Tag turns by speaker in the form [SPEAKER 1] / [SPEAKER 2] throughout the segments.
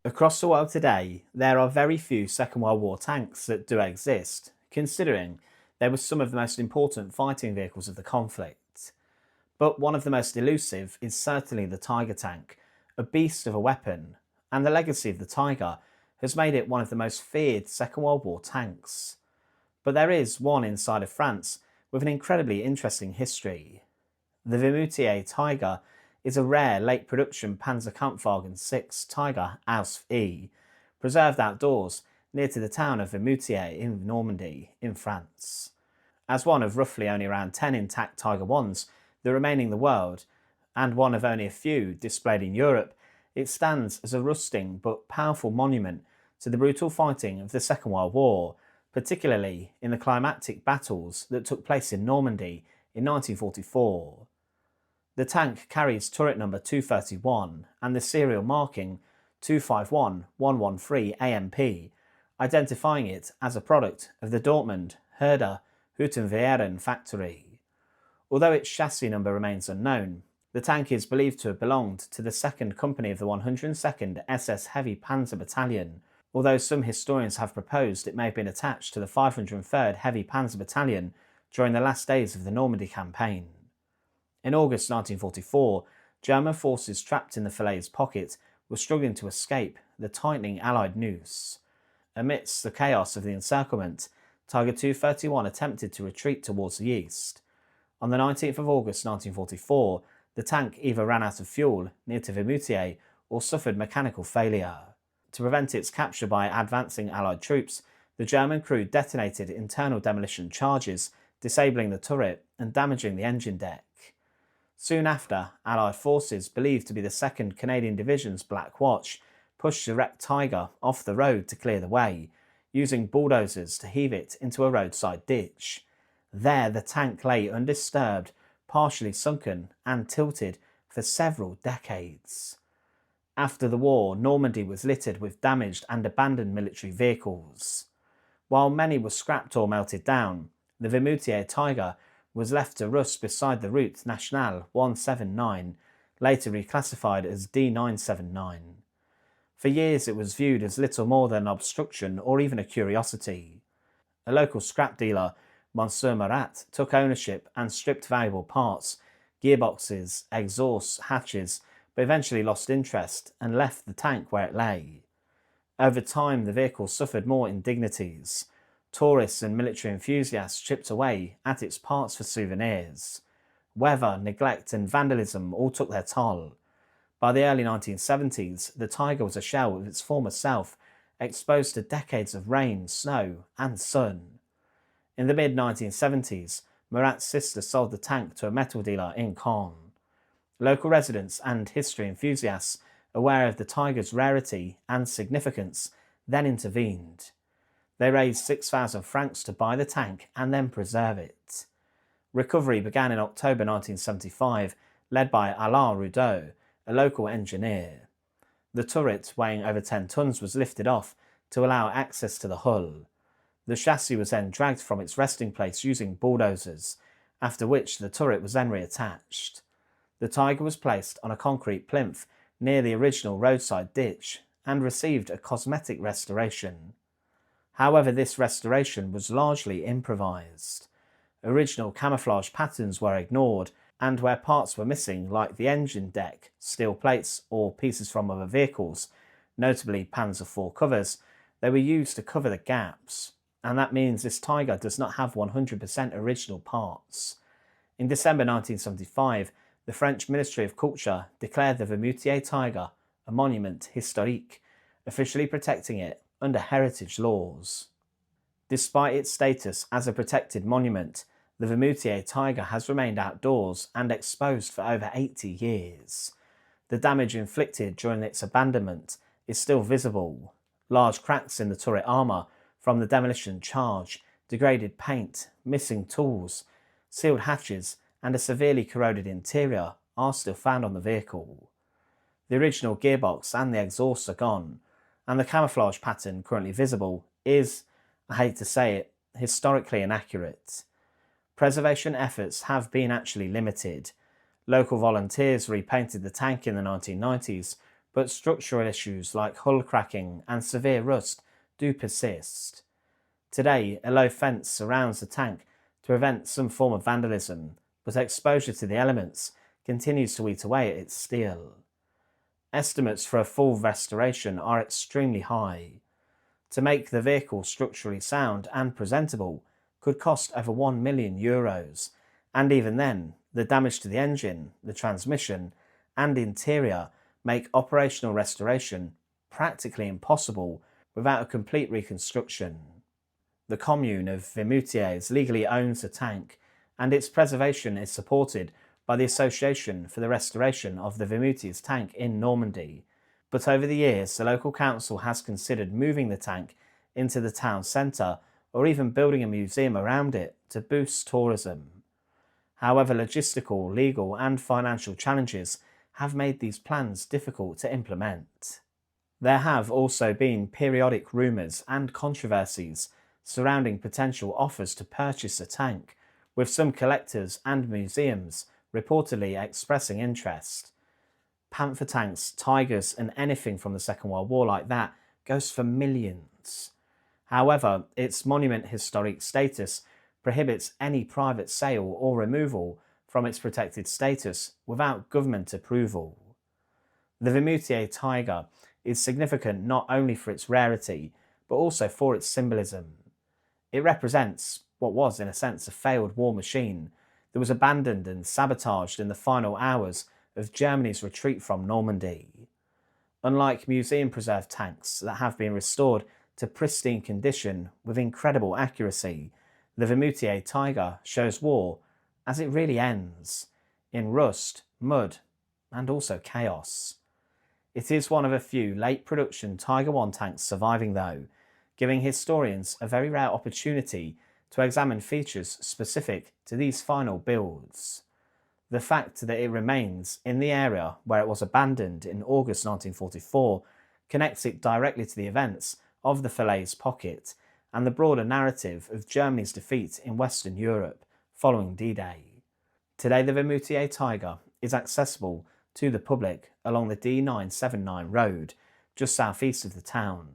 [SPEAKER 1] Across the world today, there are very few Second World War tanks that do exist, considering they were some of the most important fighting vehicles of the conflict. But one of the most elusive is certainly the Tiger tank, a beast of a weapon, and the legacy of the Tiger has made it one of the most feared Second World War tanks. But there is one inside of France with an incredibly interesting history. The Vimoutiers Tiger is a rare late production Panzerkampfwagen 6 Tiger Ausf E, preserved outdoors near to the town of Vimoutiers in Normandy, in France. As one of roughly only around 10 intact Tiger 1s that remain in the world, and one of only a few displayed in Europe, it stands as a rusting but powerful monument to the brutal fighting of the Second World War, particularly in the climactic battles that took place in Normandy in 1944. The tank carries turret number 231 and the serial marking 251113 AMP, identifying it as a product of the Dortmund Herder Hüttenwehren factory. Although its chassis number remains unknown, the tank is believed to have belonged to the 2nd Company of the 102nd SS Heavy Panzer Battalion, although some historians have proposed it may have been attached to the 503rd Heavy Panzer Battalion during the last days of the Normandy campaign. In August 1944, German forces trapped in the Falaise pocket were struggling to escape the tightening Allied noose. Amidst the chaos of the encirclement, Tiger 231 attempted to retreat towards the east. On the 19th of August 1944, the tank either ran out of fuel near to Vimoutiers or suffered mechanical failure. To prevent its capture by advancing Allied troops, the German crew detonated internal demolition charges, disabling the turret and damaging the engine deck. Soon after, Allied forces, believed to be the 2nd Canadian Division's Black Watch, pushed the wrecked Tiger off the road to clear the way, using bulldozers to heave it into a roadside ditch. There the tank lay undisturbed, partially sunken and tilted for several decades. After the war, Normandy was littered with damaged and abandoned military vehicles. While many were scrapped or melted down, the Vimoutiers Tiger was left to rust beside the Route Nationale 179, later reclassified as D979. For years it was viewed as little more than an obstruction or even a curiosity. A local scrap dealer, Monsieur Marat, took ownership and stripped valuable parts, gearboxes, exhausts, hatches, but eventually lost interest and left the tank where it lay. Over time, the vehicle suffered more indignities. Tourists and military enthusiasts chipped away at its parts for souvenirs. Weather, neglect and vandalism all took their toll. By the early 1970s, the Tiger was a shell of its former self, exposed to decades of rain, snow and sun. In the mid-1970s, Marat's sister sold the tank to a metal dealer in Caen. Local residents and history enthusiasts, aware of the Tiger's rarity and significance, then intervened. They raised 6,000 francs to buy the tank and then preserve it. Recovery began in October 1975, led by Alain Rudeau, a local engineer. The turret, weighing over 10 tons, was lifted off to allow access to the hull. The chassis was then dragged from its resting place using bulldozers, after which the turret was then reattached. The Tiger was placed on a concrete plinth near the original roadside ditch and received a cosmetic restoration. However, this restoration was largely improvised. Original camouflage patterns were ignored, and where parts were missing, like the engine deck, steel plates, or pieces from other vehicles, notably Panzer IV covers, they were used to cover the gaps, and that means this Tiger does not have 100% original parts. In December 1975, the French Ministry of Culture declared the Vimoutiers Tiger a monument historique, officially protecting it under heritage laws. Despite its status as a protected monument, the Vimoutiers Tiger has remained outdoors and exposed for over 80 years. The damage inflicted during its abandonment is still visible. Large cracks in the turret armour from the demolition charge, degraded paint, missing tools, sealed hatches and a severely corroded interior are still found on the vehicle. The original gearbox and the exhausts are gone, and the camouflage pattern currently visible is, I hate to say it, historically inaccurate. Preservation efforts have been actually limited. Local volunteers repainted the tank in the 1990s, but structural issues like hull cracking and severe rust do persist. Today, a low fence surrounds the tank to prevent some form of vandalism, but exposure to the elements continues to eat away at its steel. Estimates for a full restoration are extremely high. To make the vehicle structurally sound and presentable could cost over €1 million, and even then, the damage to the engine, the transmission, and interior make operational restoration practically impossible without a complete reconstruction. The commune of Vimoutiers legally owns the tank, and its preservation is supported by the Association for the Restoration of the Vimoutiers tank in Normandy, but over the years the local council has considered moving the tank into the town centre or even building a museum around it to boost tourism. However, logistical, legal and financial challenges have made these plans difficult to implement. There have also been periodic rumours and controversies surrounding potential offers to purchase the tank, with some collectors and museums reportedly expressing interest. Panther tanks, Tigers and anything from the Second World War like that goes for millions. However, its monument historic status prohibits any private sale or removal from its protected status without government approval. The Vimoutiers Tiger is significant not only for its rarity, but also for its symbolism. It represents what was, in a sense, a failed war machine that was abandoned and sabotaged in the final hours of Germany's retreat from Normandy. Unlike museum-preserved tanks that have been restored to pristine condition with incredible accuracy, the Vimoutiers Tiger shows war as it really ends, in rust, mud, and also chaos. It is one of a few late production Tiger I tanks surviving though, giving historians a very rare opportunity to examine features specific to these final builds. The fact that it remains in the area where it was abandoned in August 1944 connects it directly to the events of the Falaise Pocket and the broader narrative of Germany's defeat in Western Europe following D-Day. Today the Vimoutiers Tiger is accessible to the public along the D979 road just southeast of the town.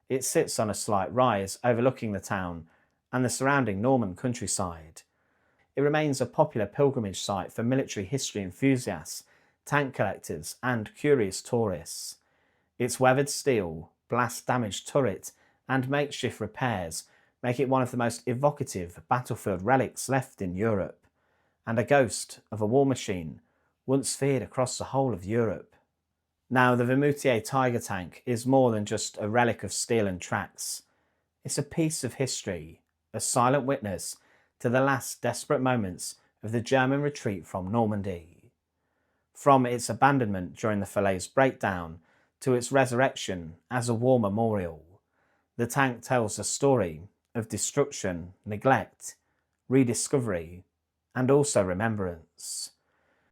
[SPEAKER 1] It sits on a slight rise overlooking the town and the surrounding Norman countryside. It remains a popular pilgrimage site for military history enthusiasts, tank collectors and curious tourists. Its weathered steel, blast-damaged turret and makeshift repairs make it one of the most evocative battlefield relics left in Europe, and a ghost of a war machine once feared across the whole of Europe. Now, the Vimoutiers Tiger tank is more than just a relic of steel and tracks. It's a piece of history, a silent witness to the last desperate moments of the German retreat from Normandy. From its abandonment during the Falaise breakdown to its resurrection as a war memorial, the tank tells a story of destruction, neglect, rediscovery, and also remembrance.